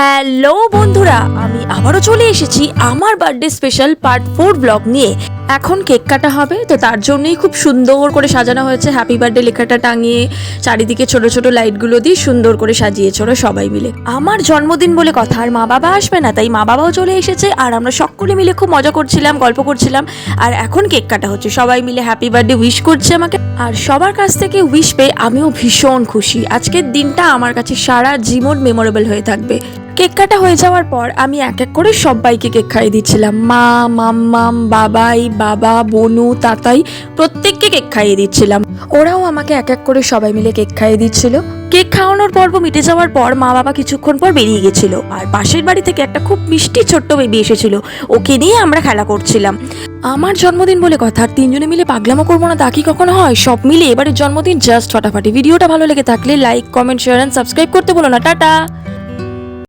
Hello বন্ধুরা, আমি আবারও চলে এসেছি আমার বার্থডে স্পেশাল পার্ট 4 ব্লগ নিয়ে। এখন কেক কাটা হবে, তো তার জন্যই খুব সুন্দর করে সাজানো হয়েছে। হ্যাপি বার্থডে লেখাটা টাঙিয়ে চারিদিকে ছোট ছোট লাইটগুলো দিয়ে সুন্দর করে সাজিয়েছে ওরা সবাই মিলে। আমার জন্মদিন বলে কথা, আর মা বাবা আসবে না, তাই মা বাবাও চলে এসেছে আর আমরা সকলে মিলে খুব মজা করছিলাম, গল্প করছিলাম। আর এখন কেক কাটা হচ্ছে, সবাই মিলে হ্যাপি বার্থডে উইশ করছে আমাকে। আর সবার কাছ থেকে উইশ পেয়ে আমিও ভীষণ খুশি। আজকের দিনটা আমার কাছে সারা জীবন মেমোরেবল হয়ে থাকবে। কেক কাটা হয়ে যাওয়ার পর আমি এক এক করে সবাইকে কেক খাইয়ে দিচ্ছিলাম। মা, মাম্মাম, বাবাই, বাবা, বনু, তাতাই প্রত্যেককে কেক খাইয়ে দিচ্ছিলাম। ওরাও আমাকে এক এক করে সবাই মিলে কেক খাইয়ে দিচ্ছিল। কেক খাওয়ানোর পর্ব মিটে যাওয়ার পর মা বাবা কিছুক্ষণ পর বেরিয়ে গেছিল, আর পাশের বাড়ি থেকে একটা খুব মিষ্টি ছোট্ট বেবি এসেছিল, ওকে নিয়ে আমরা খেলা করছিলাম। আমার জন্মদিন বলে কথা, আর তিনজনে মিলে পাগলামো করবো না তা কি কখনো হয়? সব মিলে এবারের জন্মদিন জাস্ট ফাটাফাটি। ভিডিওটা ভালো লেগে থাকলে like, comment, share and subscribe করতে বলো না। টাটা।